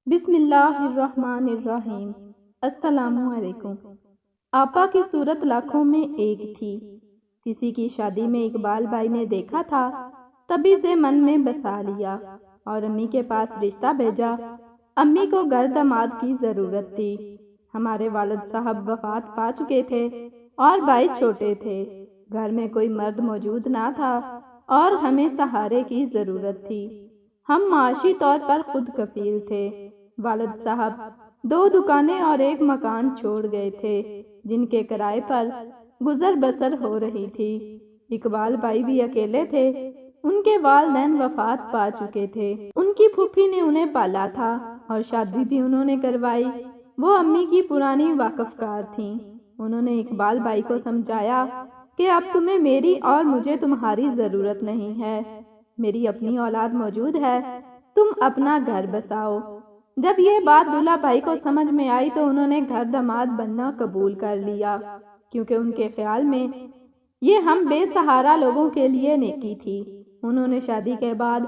بسم اللہ الرحمن الرحیم۔ السلام علیکم۔ آپا کی صورت لاکھوں میں ایک تھی۔ کسی کی شادی میں اقبال بھائی نے دیکھا تھا، تبھی سے من میں بسا لیا اور امی کے پاس رشتہ بھیجا۔ امی کو گھر داماد کی ضرورت تھی۔ ہمارے والد صاحب وفات پا چکے تھے اور بھائی چھوٹے تھے۔ گھر میں کوئی مرد موجود نہ تھا اور ہمیں سہارے کی ضرورت تھی۔ ہم معاشی طور پر خود کفیل تھے۔ والد صاحب 2 دکانیں اور 1 مکان چھوڑ گئے تھے جن کے کرائے پر گزر بسر ہو رہی تھی۔ اقبال بھائی بھی اکیلے تھے۔ ان کے والدین وفات پا چکے تھے۔ ان کی پھوپھی نے انہیں پالا تھا اور شادی بھی انہوں نے کروائی۔ وہ امی کی پرانی واقف کار تھیں۔ انہوں نے اقبال بھائی کو سمجھایا کہ اب تمہیں میری اور مجھے تمہاری ضرورت نہیں ہے۔ میری اپنی اولاد موجود ہے، تم اپنا گھر بساؤ۔ جب یہ بات دلہا بھائی کو سمجھ میں آئی تو انہوں نے گھر داماد بننا قبول کر لیا، کیونکہ ان کے خیال میں یہ ہم بے سہارا لوگوں کے لیے نیکی تھی۔ انہوں نے شادی کے بعد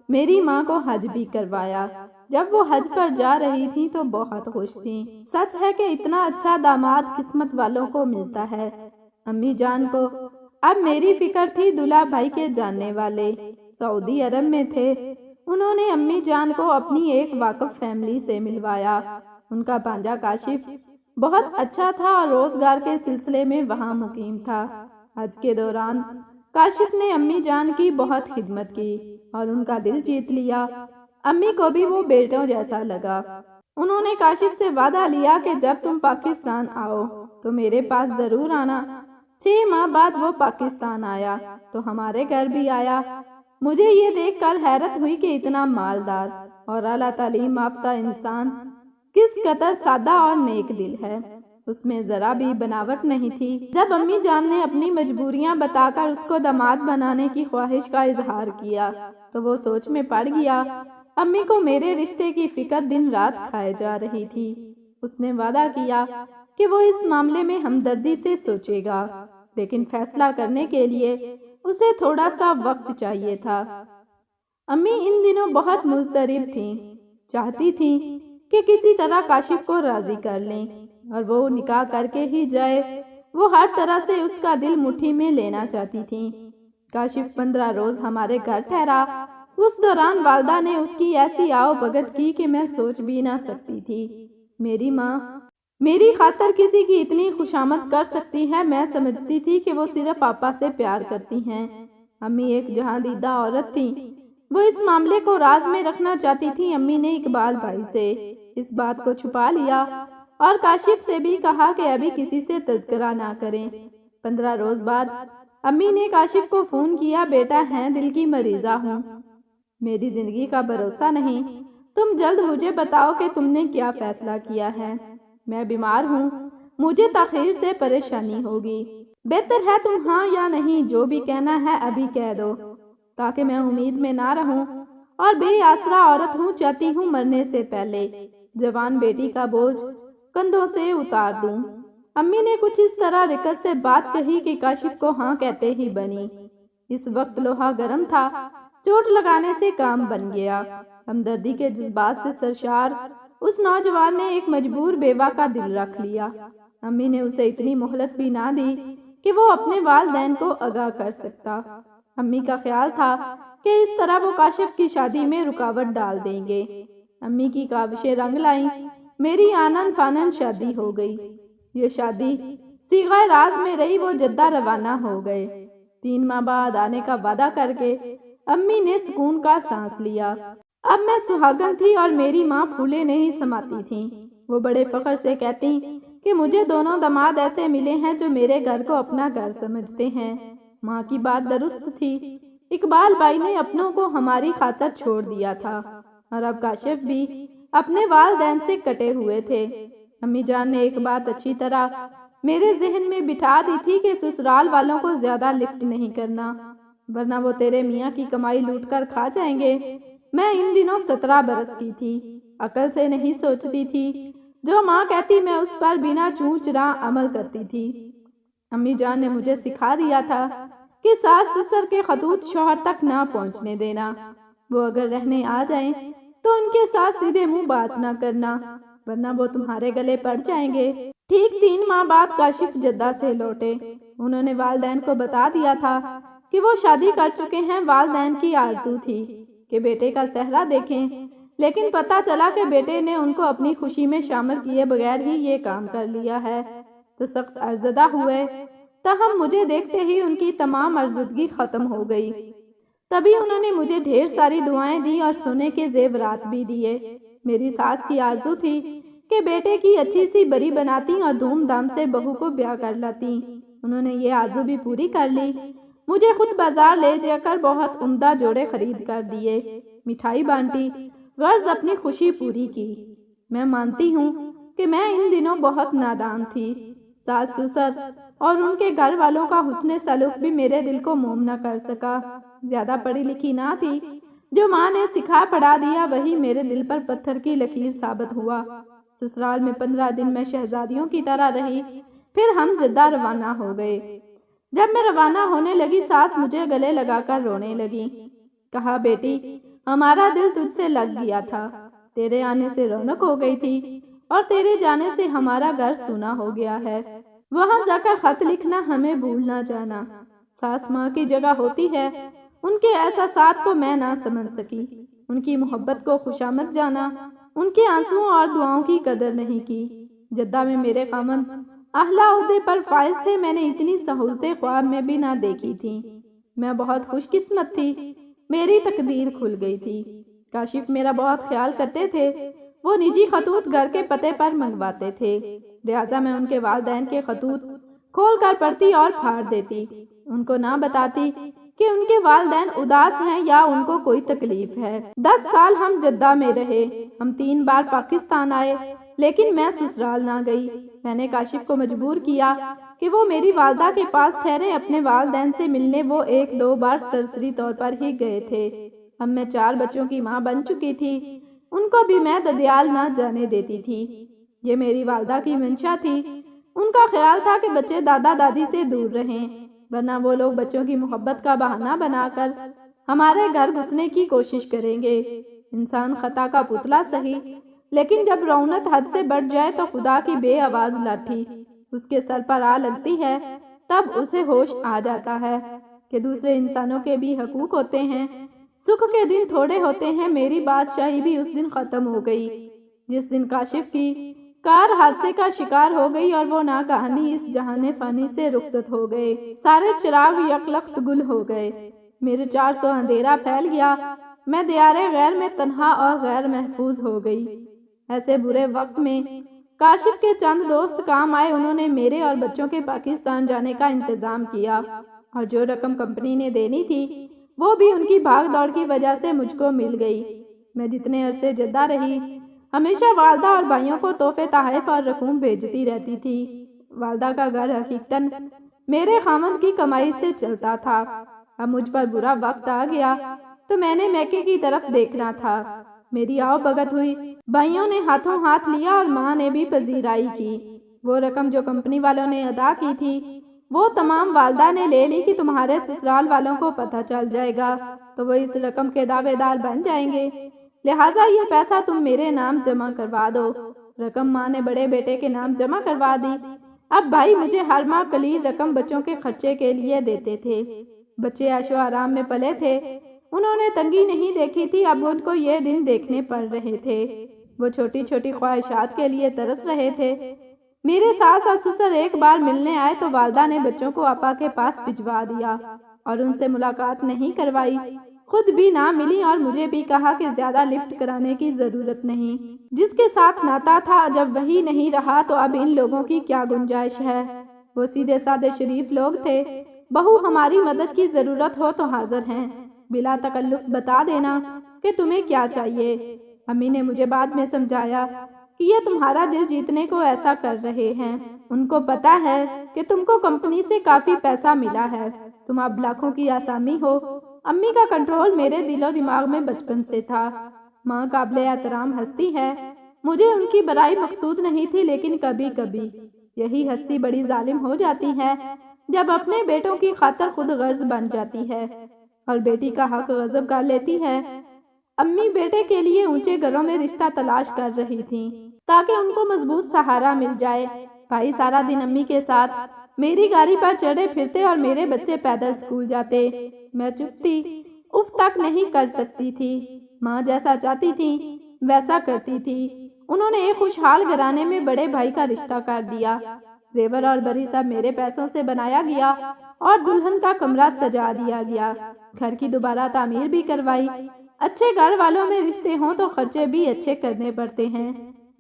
میری ماں کو حج بھی کروایا۔ جب وہ حج پر جا رہی تھی تو بہت خوش تھیں۔ سچ ہے کہ اتنا اچھا داماد قسمت والوں کو ملتا ہے۔ امی جان کو اب میری فکر تھی۔ دلہا بھائی کے جاننے والے سعودی عرب میں تھے۔ انہوں نے امی جان کو اپنی ایک واقف فیملی سے ملوایا۔ ان کا بھانجا کاشف بہت اچھا تھا اور روزگار کے سلسلے میں وہاں مقیم تھا۔ حج کے دوران کاشف نے امی جان کی بہت خدمت کی اور ان کا دل جیت لیا۔ امی کو بھی وہ بیٹوں جیسا لگا۔ انہوں نے کاشف سے وعدہ لیا کہ جب تم پاکستان آؤ تو میرے پاس ضرور آنا۔ 6 ماہ بعد وہ پاکستان آیا تو ہمارے گھر بھی آیا۔ مجھے یہ دیکھ کر حیرت ہوئی کہ اتنا مالدار اور اعلیٰ تعلیم یافتہ انسان کس قدر سادہ اور نیک دل ہے۔ اس میں ذرا بھی بناوٹ نہیں تھی۔ جب امی جان نے اپنی مجبوریاں بتا کر اس کو داماد بنانے کی خواہش کا اظہار کیا تو وہ سوچ میں پڑ گیا۔ امی کو میرے رشتے کی فکر دن رات کھائے جا رہی تھی۔ اس نے وعدہ کیا کہ وہ اس معاملے میں ہمدردی سے سوچے گا، لیکن فیصلہ کرنے کے لیے اسے تھوڑا سا وقت چاہیے تھا۔ امی ان دنوں بہت مضطرب تھیں، چاہتی تھیں کہ کسی طرح کاشف کو راضی کر لیں اور وہ نکاح کر کے ہی جائے۔ وہ ہر طرح سے اس کا دل مٹھی میں لینا چاہتی تھیں۔ کاشف 15 روز ہمارے گھر ٹھہرا۔ اس دوران والدہ نے اس کی ایسی آؤ بھگت کی کہ میں سوچ بھی نہ سکتی تھی۔ میری ماں میری خاطر کسی کی اتنی خوشامد کر سکتی ہے، میں سمجھتی تھی کہ وہ صرف آپا سے پیار کرتی ہیں۔ امی ایک جہاں دیدہ عورت تھیں۔ وہ اس معاملے کو راز میں رکھنا چاہتی تھی۔ امی نے اقبال بھائی سے اس بات کو چھپا لیا اور کاشف سے بھی کہا کہ ابھی کسی سے تذکرہ نہ کریں۔ 15 روز بعد امی نے کاشف کو فون کیا، بیٹا ہیں دل کی مریضہ ہوں، میری زندگی کا بھروسہ نہیں، تم جلد مجھے بتاؤ کہ تم نے کیا فیصلہ کیا ہے۔ میں بیمار ہوں، مجھے تاخیر سے پریشانی ہوگی، بہتر ہے تم ہاں یا نہیں جو بھی کہنا ہے ابھی کہہ دو تاکہ میں امید میں نہ رہوں اور بے آسرا عورت ہوں، چاہتی ہوں مرنے سے پہلے جوان بیٹی کا بوجھ کندھوں سے اتار دوں۔ امی نے کچھ اس طرح رکت سے بات کہی کہ کاشف کو ہاں کہتے ہی بنی۔ اس وقت لوہا گرم تھا، چوٹ لگانے سے کام بن گیا۔ ہمدردی کے جذبات سے سرشار اس نوجوان نے ایک مجبور بیوہ کا دل رکھ لیا۔ امی نے اسے اتنی مہلت بھی نہ دی کہ وہ اپنے والدین کو آگاہ کر سکتا۔ امی کا خیال تھا کہ اس طرح وہ کاشف کی شادی میں رکاوٹ ڈال دیں گے۔ امی کی کاوشیں رنگ لائیں۔ میری آنن فانن شادی ہو گئی۔ یہ شادی صیغہ راز میں رہی۔ وہ جدہ روانہ ہو گئے۔ 3 ماہ بعد آنے کا وعدہ کر کے امی نے سکون کا سانس لیا۔ اب میں سہاگن تھی اور میری ماں پھولے نہیں سماتی تھیں۔ وہ بڑے فخر سے کہتی کہ مجھے دونوں داماد ایسے ملے ہیں جو میرے گھر کو اپنا گھر سمجھتے ہیں۔ ماں کی بات درست تھی۔ اقبال بھائی نے اپنوں کو ہماری خاطر چھوڑ دیا تھا اور اب کاشف بھی اپنے والدین سے کٹے ہوئے تھے۔ امی جان نے ایک بات اچھی طرح میرے ذہن میں بٹھا دی تھی کہ سسرال والوں کو زیادہ لفٹ نہیں کرنا، ورنہ وہ تیرے میاں کی کمائی لوٹ کر کھا جائیں گے۔ میں ان دنوں 17 برس کی تھی، عقل سے نہیں سوچتی تھی، جو ماں کہتی میں اس پر بنا چوں چرا عمل کرتی تھی۔ امی جان نے مجھے سکھا دیا تھا کہ ساس سسر کے خطوط شوہر تک نہ پہنچنے دینا۔ وہ اگر رہنے آ جائیں تو ان کے ساتھ سیدھے منہ بات نہ کرنا، ورنہ وہ تمہارے گلے پڑ جائیں گے۔ ٹھیک 3 ماہ بعد کاشف جدہ سے لوٹے۔ انہوں نے والدین کو بتا دیا تھا کہ وہ شادی کر چکے ہیں۔ والدین کی آرزو تھی کہ بیٹے کا صحرا دیکھیں، لیکن پتہ چلا کہ بیٹے نے ان کو اپنی خوشی میں شامل کیے بغیر ہی یہ کام کر لیا ہے، تو سخت ارزدہ ہوئے۔ تاہم مجھے دیکھتے ہی ان کی تمام ارزدگی ختم ہو گئی۔ تبھی انہوں نے مجھے ڈھیر ساری دعائیں دی اور سونے کے زیورات بھی دیے۔ میری ساس کی آرزو تھی کہ بیٹے کی اچھی سی بری بناتی اور دھوم دھام سے بہو کو بیاہ کر لاتی۔ انہوں نے یہ آرزو بھی پوری کر لی۔ مجھے خود بازار لے جا کر بہت عمدہ جوڑے خرید کر دیے، مٹھائی بانٹی، غرض اپنی خوشی پوری کی۔ میں مانتی ہوں کہ میں ان دنوں بہت نادان تھی۔ ساس سسر اور ان کے گھر والوں کا حسن سلوک بھی میرے دل کو موم نہ کر سکا۔ زیادہ پڑھی لکھی نہ تھی، جو ماں نے سکھا پڑھا دیا وہی میرے دل پر پتھر کی لکیر ثابت ہوا۔ سسرال میں 15 دن میں شہزادیوں کی طرح رہی، پھر ہم جدہ روانہ ہو گئے۔ جب میں روانہ ہونے لگی، ساس مجھے گلے لگا کر رونے لگی۔ کہا، بیٹی، ہمارا دل تجھ سے لگ گیا تھا، تیرے آنے سے رونق ہو گئی تھی اور تیرے جانے سے ہمارا گھر سونا ہو گیا ہے۔ وہاں جا کر خط لکھنا ہمیں بھول نہ جانا۔ ساس ماں کی جگہ ہوتی ہے، ان کے احساسات کو میں نہ سمجھ سکی، ان کی محبت کو خوشامد جانا، ان کے آنسوؤں اور دعاؤں کی قدر نہیں کی۔ جدہ میں میرے خاوند اعلیٰ عہدے پر فائز تھے، میں نے اتنی سہولتیں خواب میں بھی نہ دیکھی تھیں۔ میں بہت خوش قسمت تھی، میری تقدیر کھل گئی تھی۔ کاشف میرا بہت خیال کرتے تھے، وہ نجی خطوط گھر کے پتے پر منگواتے تھے، لہٰذا میں ان کے والدین کے خطوط کھول کر پڑھتی اور پھاڑ دیتی، ان کو نہ بتاتی کہ ان کے والدین اداس ہیں یا ان کو کوئی تکلیف ہے۔ 10 سال ہم جدہ میں رہے، ہم 3 بار پاکستان آئے، لیکن میں سسرال نہ گئی۔ میں نے کاشف کو مجبور کیا کہ وہ میری والدہ کے پاس ٹھہرے۔ اپنے والدین سے ملنے وہ 1-2 بار سرسری طور پر ہی گئے تھے۔ اب میں 4 بچوں کی ماں بن چکی تھی، ان کو بھی میں ددیال نہ جانے دیتی تھی۔ یہ میری والدہ کی منشا تھی، ان کا خیال تھا کہ بچے دادا دادی سے دور رہیں، ورنہ وہ لوگ بچوں کی محبت کا بہانہ بنا کر ہمارے گھر گھسنے کی کوشش کریں گے۔ انسان خطا کا پتلا سہی، لیکن جب رونت حد سے بڑھ جائے تو خدا کی بے آواز لاٹھی اس کے سر پر آ لگتی ہے، تب اسے ہوش آ جاتا ہے کہ دوسرے انسانوں کے بھی حقوق ہوتے ہیں۔ سکھ کے دن تھوڑے ہوتے ہیں۔ میری بادشاہی بھی اس دن ختم ہو گئی جس دن کاشف کی کار حادثے کا شکار ہو گئی اور وہ ناگہانی اس جہان فانی سے رخصت ہو گئے۔ سارے چراغ یکلخت گل ہو گئے، میرے 400 اندھیرا پھیل گیا، میں دیار غیر میں تنہا اور غیر محفوظ ہو گئی۔ ایسے برے وقت میں کاشف کے چند دوست کام آئے، انہوں نے میرے اور بچوں کے پاکستان جانے کا انتظام کیا، اور جو رقم کمپنی نے دینی تھی وہ بھی ان کی بھاگ دوڑ کی وجہ سے مجھ کو مل گئی۔ میں جتنے عرصے جدہ رہی، ہمیشہ والدہ اور بھائیوں کو تحفے تحائف اور رقوم بھیجتی رہتی تھی۔ والدہ کا گھر حقیقتاً میرے خاوند کی کمائی سے چلتا تھا۔ اب مجھ پر برا وقت آ گیا تو میں نے میکے کی طرف دیکھنا تھا۔ میری آؤ بھگت ہوئی، بھائیوں نے ہاتھوں ہاتھ لیا اور ماں نے بھی پذیرائی کی۔ وہ رقم جو کمپنی والوں نے ادا کی تھی وہ تمام والدہ نے لے لی کہ تمہارے سسرال والوں کو پتہ چل جائے گا تو وہ اس رقم کے دعوے دار بن جائیں گے، لہٰذا یہ پیسہ تم میرے نام جمع کروا دو۔ رقم ماں نے بڑے بیٹے کے نام جمع کروا دی۔ اب بھائی مجھے ہر ماہ قلیل رقم بچوں کے خرچے کے لیے دیتے تھے۔ بچے عیش و آرام میں پلے تھے، انہوں نے تنگی نہیں دیکھی تھی، اب ان کو یہ دن دیکھنے پڑ رہے تھے۔ وہ چھوٹی چھوٹی خواہشات کے لیے ترس رہے تھے۔ میرے ساس اور سسر ایک بار ملنے آئے تو والدہ نے بچوں کو آپا کے پاس بھجوا دیا اور ان سے ملاقات نہیں کروائی، خود بھی نہ ملی اور مجھے بھی کہا کہ زیادہ لفٹ کرانے کی ضرورت نہیں۔ جس کے ساتھ ناتا تھا جب وہی نہیں رہا تو اب ان لوگوں کی کیا گنجائش ہے؟ وہ سیدھے سادے شریف لوگ تھے۔ بہو ہماری مدد کی ضرورت ہو تو حاضر ہیں، بلا تکلف بتا دینا کہ تمہیں کیا چاہیے۔ امی نے مجھے بعد میں سمجھایا کہ یہ تمہارا دل جیتنے کو ایسا کر رہے ہیں، ان کو پتا ہے کہ تم کو کمپنی سے کافی پیسہ ملا ہے، تم اب لاکھوں کی آسامی ہو۔ امی کا کنٹرول میرے دل و دماغ میں بچپن سے تھا۔ ماں قابل احترام ہستی ہے، مجھے ان کی برائی مقصود نہیں تھی، لیکن کبھی کبھی یہی ہستی بڑی ظالم ہو جاتی ہے جب اپنے بیٹوں کی خاطر خود غرض بن جاتی ہے اور بیٹی کا حق غصب کر لیتی ہے۔ امی بیٹے کے لیے اونچے گھروں میں رشتہ تلاش کر رہی تھیں تاکہ ان کو مضبوط سہارا مل جائے۔ بھائی سارا دن امی کے ساتھ میری گاڑی پر چڑھے پھرتے اور میرے بچے پیدل اسکول جاتے۔ میں چپ تھی، اف تک نہیں کر سکتی تھی۔ ماں جیسا چاہتی تھی ویسا کرتی تھی۔ انہوں نے ایک خوشحال گھرانے میں بڑے بھائی کا رشتہ کر دیا۔ زیور اور بری سب میرے پیسوں سے بنایا گیا اور دلہن کا کمرہ سجا دیا گیا۔ گھر کی دوبارہ تعمیر بھی کروائی۔ اچھے گھر والوں میں رشتے ہوں تو خرچے بھی اچھے کرنے پڑتے ہیں۔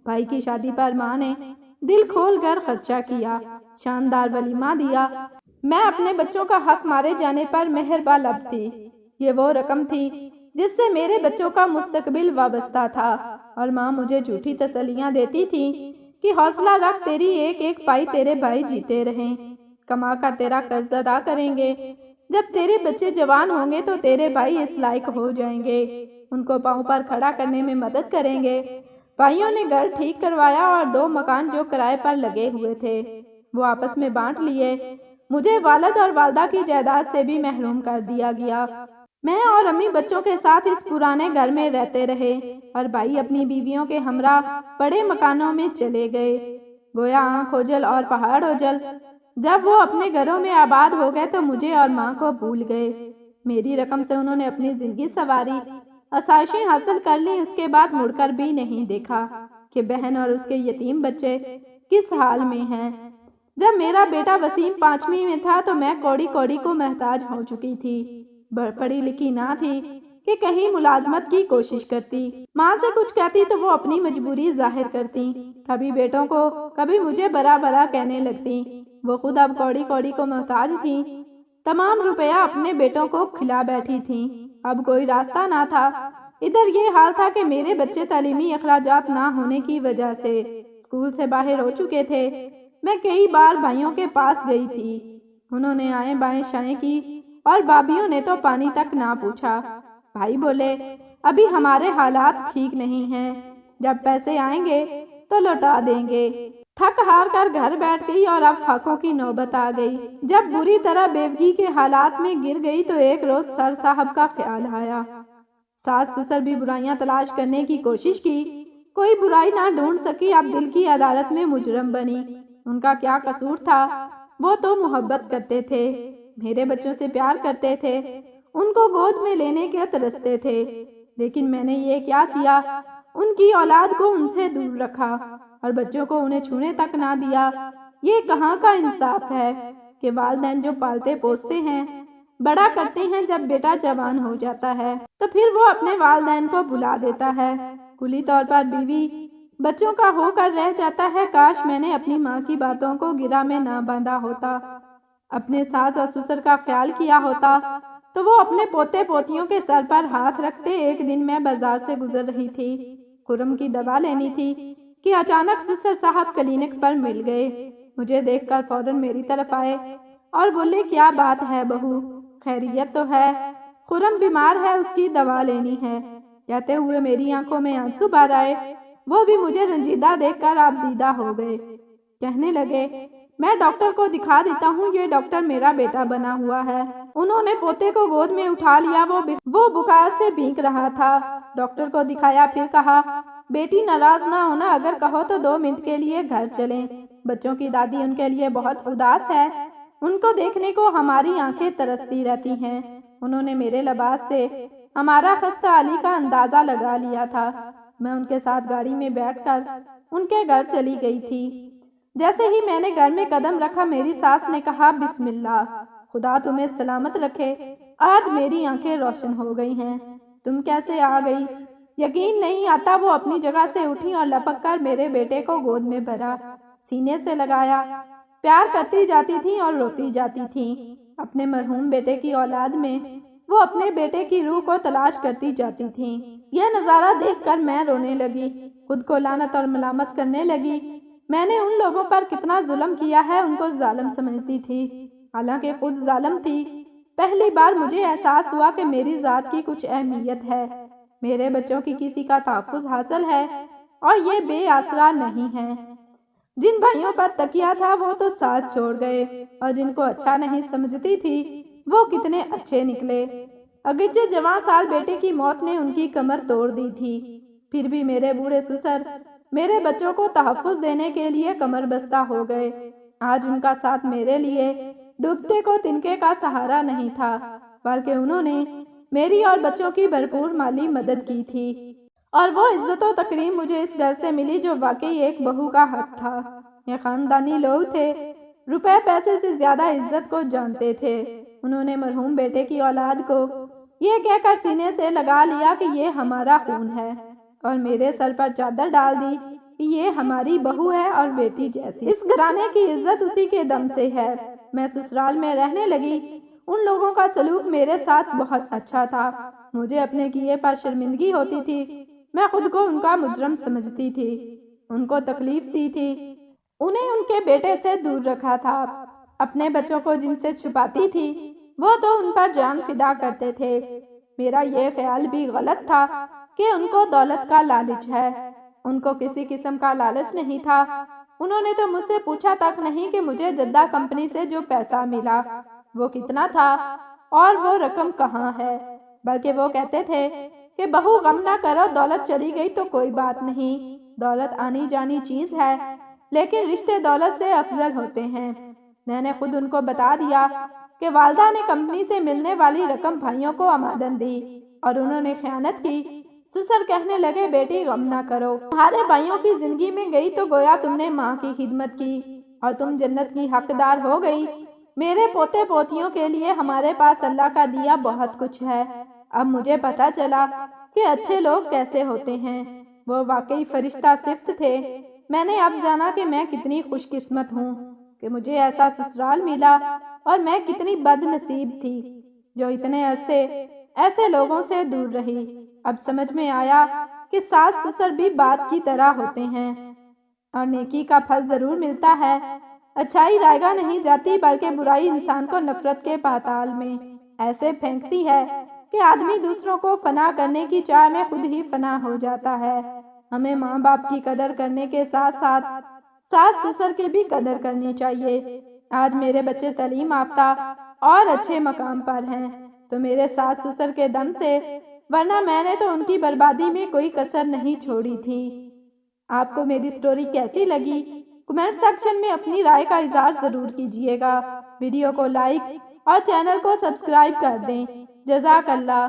بھائی کی شادی پر ماں نے دل کھول کر خرچہ کیا، شاندار ولیمہ دیا۔ میں اپنے بچوں کا حق مارے جانے پر مہرباں لب تھی۔ یہ وہ رقم تھی جس سے میرے بچوں کا مستقبل وابستہ تھا، اور ماں مجھے جھوٹی تسلیاں دیتی تھی کہ حوصلہ رکھ، تیری ایک ایک پائی تیرے بھائی جیتے رہیں، کما کر تیرا قرض ادا کریں گے۔ جب تیرے بچے جوان ہوں گے تو تیرے بھائی اس لائق ہو جائیں گے، ان کو پاؤں پر کھڑا کرنے میں مدد کریں گے۔ بھائیوں نے گھر ٹھیک کروایا اور 2 مکان جو کرائے پر لگے ہوئے تھے وہ آپس میں بانٹ لیے۔ مجھے والد اور والدہ کی جائیداد سے بھی محروم کر دیا گیا۔ میں اور امی بچوں کے ساتھ اس پرانے گھر میں رہتے رہے اور بھائی اپنی بیویوں کے ہمراہ بڑے مکانوں میں چلے گئے۔ گویا آنکھ اوجل اور پہاڑ اوجل۔ جب وہ اپنے گھروں میں آباد ہو گئے تو مجھے اور ماں کو بھول گئے۔ میری رقم سے انہوں نے اپنی زندگی سنواری، آسائشیں حاصل کر لی۔ اس کے بعد مڑ کر بھی نہیں دیکھا کہ بہن اور اس کے یتیم بچے کس حال میں ہیں۔ جب میرا بیٹا وسیم 5ویں میں تھا تو میں کوڑی کوڑی کو محتاج ہو چکی تھی۔ پڑھی لکھی نہ تھی کہ کہیں ملازمت کی کوشش کرتی۔ ماں سے کچھ کہتی تو وہ اپنی مجبوری ظاہر کرتی، کبھی بیٹوں کو کبھی مجھے برا برا کہنے لگتی۔ وہ خود اب کوڑی کوڑی کو محتاج تھیں، تمام روپیہ اپنے بیٹوں کو کھلا بیٹھی تھیں۔ اب کوئی راستہ نہ تھا۔ ادھر یہ حال تھا کہ میرے بچے تعلیمی اخراجات نہ ہونے کی وجہ سے اسکول سے باہر ہو چکے تھے۔ میں کئی بار بھائیوں کے پاس گئی تھی، انہوں نے آئیں بائیں شائیں کی اور بھابھیوں نے تو پانی تک نہ پوچھا۔ بھائی بولے، ابھی ہمارے حالات ٹھیک نہیں ہیں، جب پیسے آئیں گے تو لوٹا دیں گے۔ تھک ہار کر گھر بیٹھ گئی اور اب فاقوں کی نوبت آ گئی۔ جب بری طرح بیوگی کے حالات میں گر گئی تو ایک روز سر صاحب کا خیال آیا۔ ساس سسر بھی برائیاں تلاش کرنے کی کوشش کی، کوئی برائی نہ ڈھونڈ سکی، اب دل کی عدالت میں مجرم بنی۔ ان کا کیا قصور تھا؟ وہ تو محبت کرتے تھے، میرے بچوں سے پیار کرتے تھے، ان کو گود میں لینے کے ترستے تھے، لیکن میں نے یہ کیا کیا؟ ان کی اولاد کو ان سے دور رکھا اور بچوں کو انہیں چھونے تک نہ دیا۔ یہ کہاں کا انصاف ہے کہ والدین جو پالتے پوستے ہیں، بڑا کرتے ہیں، جب بیٹا جوان ہو جاتا ہے تو پھر وہ اپنے والدین کو بھلا دیتا ہے، کلی طور پر بیوی بچوں کا ہو کر رہ جاتا ہے۔ کاش میں نے اپنی ماں کی باتوں کو گرہ میں نہ باندھا ہوتا، اپنے ساس اور سسر کا خیال کیا ہوتا تو وہ اپنے پوتے پوتیوں کے سر پر ہاتھ رکھتے۔ ایک دن میں بازار سے گزر رہی تھی، خرم کی دوا لینی تھی کہ اچانک سسر صاحب کلینک پر مل گئے۔ مجھے دیکھ کر فوراً میری طرف آئے اور بولے، کیا بات ہے بہو، خیریت تو ہے؟ خرم بیمار ہے، اس کی دوا لینی ہے۔ کہتے ہوئے میری آنکھوں میں آنسو بھر آئے۔ وہ بھی مجھے رنجیدہ دیکھ کر آپ دیدہ ہو گئے۔ کہنے لگے، میں ڈاکٹر کو دکھا دیتا ہوں، یہ ڈاکٹر میرا بیٹا بنا ہوا ہے۔ انہوں نے پوتے کو گود میں اٹھا لیا، وہ بخار سے بھینک رہا تھا۔ ڈاکٹر کو دکھایا، پھر کہا، بیٹی ناراض نہ ہونا، اگر کہو تو 2 منٹ کے لیے گھر چلیں۔ بچوں کی دادی ان کے لیے بہت اداس ہے، ان کو دیکھنے کو ہماری آنکھیں ترستی رہتی ہیں۔ انہوں نے میرے لباس سے ہمارا خستہ حالی کا اندازہ لگا لیا تھا۔ میں ان کے ساتھ گاڑی میں بیٹھ کر ان کے گھر چلی گئی تھی۔ جیسے ہی میں نے گھر میں قدم رکھا، میری ساس نے کہا، بسم اللہ، خدا تمہیں سلامت رکھے۔ آج میری آنکھیں روشن ہو گئی ہیں۔ تم کیسے آ گئی؟ یقین نہیں آتا۔ وہ اپنی جگہ سے اٹھی اور لپک کر میرے بیٹے کو گود میں بھرا، سینے سے لگایا، پیار کرتی جاتی تھی اور روتی جاتی تھی۔ اپنے مرحوم بیٹے کی اولاد میں وہ اپنے بیٹے کی روح کو تلاش کرتی جاتی تھی۔ یہ نظارہ دیکھ کر میں رونے لگی، خود کو لعنت اور ملامت کرنے لگی۔ میں نے ان لوگوں پر کتنا ظلم کیا ہے، ان کو ظالم سمجھتی تھی، حالانکہ خود ظالم تھی۔ پہلی بار مجھے احساس ہوا کہ میری ذات کی کچھ اہمیت ہے، میرے بچوں کی کسی کا تحفظ حاصل ہے اور یہ بے آسرا نہیں ہے۔ جن بھائیوں پر تکیہ تھا وہ تو ساتھ چھوڑ گئے، اور جن کو اچھا نہیں سمجھتی تھی وہ کتنے اچھے نکلے۔ اگرچہ جوان سال بیٹے کی موت نے ان کی کمر توڑ دی تھی، پھر بھی میرے بوڑھے سسر میرے بچوں کو تحفظ دینے کے لیے کمر بستہ ہو گئے۔ آج ان کا ساتھ میرے لیے ڈوبتے کو تنکے کا سہارا نہیں تھا، بلکہ انہوں نے میری اور بچوں کی بھرپور مالی مدد کی تھی، اور وہ عزت و تکریم مجھے اس گھر سے ملی جو واقعی ایک بہو کا حق تھا۔ یہ خاندانی لوگ تھے، روپے پیسے سے زیادہ عزت کو جانتے تھے۔ انہوں نے مرحوم بیٹے کی اولاد کو یہ کہہ کر سینے سے لگا لیا کہ یہ ہمارا خون ہے، اور میرے سر پر چادر ڈال دی کہ یہ ہماری بہو ہے اور بیٹی جیسی۔ اس گھرانے کی عزت اسی کے دم سے ہے۔ میں سسرال میں رہنے لگی، ان لوگوں کا سلوک میرے ساتھ بہت اچھا تھا۔ مجھے اپنے کیے پر شرمندگی ہوتی تھی، میں خود کو ان کا مجرم سمجھتی تھی، ان کو تکلیف دی تھی، انہیں ان کے بیٹے سے دور رکھا تھا۔ اپنے بچوں کو جن سے چھپاتی تھی وہ تو ان پر جان فدا کرتے تھے۔ میرا یہ خیال بھی غلط تھا کہ ان کو دولت کا لالچ ہے، ان کو کسی قسم کا لالچ نہیں تھا۔ انہوں نے تو مجھ سے پوچھا تک نہیں کہ مجھے جدہ کمپنی سے جو پیسہ ملا وہ کتنا تھا اور وہ رقم کہاں ہے، بلکہ وہ کہتے تھے کہ بہو غم نہ کرو، دولت چلی گئی تو کوئی بات نہیں، دولت آنی جانی چیز ہے، لیکن رشتے دولت سے افضل ہوتے ہیں۔ میں نے خود ان کو بتا دیا کہ والدہ نے کمپنی سے ملنے والی رقم بھائیوں کو امادن دی اور انہوں نے خیانت کی۔ سسر کہنے لگے بیٹی غم نہ کرو، تمہارے بھائیوں کی زندگی میں گئی تو گویا تم نے ماں کی خدمت کی اور تم جنت کی حقدار ہو گئی۔ میرے پوتے پوتیوں کے لیے ہمارے پاس اللہ کا دیا بہت کچھ ہے۔ اب مجھے پتا چلا کہ اچھے لوگ کیسے ہوتے ہیں، وہ واقعی فرشتہ صفت تھے۔ میں نے اب جانا کہ میں کتنی خوش قسمت ہوں کہ مجھے ایسا سسرال ملا، اور میں کتنی بد نصیب تھی جو اتنے عرصے ایسے لوگوں سے دور رہی۔ اب سمجھ میں آیا کہ ساس سسر بھی بات کی طرح ہوتے ہیں اور نیکی کا پھل ضرور ملتا ہے۔ اچھائی رائگاں نہیں جاتی، بلکہ برائی انسان کو نفرت کے پاتال میں ایسے پھینکتی ہے کہ آدمی دوسروں کو فنا کرنے کی چاہ میں خود ہی فنا ہو جاتا ہے۔ ہمیں ماں باپ کی قدر کرنے کے ساتھ ساتھ ساس سسر کی بھی قدر کرنی چاہیے۔ آج میرے بچے تعلیم یافتہ اور اچھے مقام پر ہیں تو میرے ساس سسر کے دم سے، ورنہ میں نے تو ان کی بربادی میں کوئی کسر نہیں چھوڑی تھی۔ آپ کو میری سٹوری کیسی لگی؟ کمنٹ سیکشن میں اپنی رائے کا اظہار ضرور کیجیے گا۔ ویڈیو کو لائک اور چینل کو سبسکرائب کر دیں۔ جزاک اللہ۔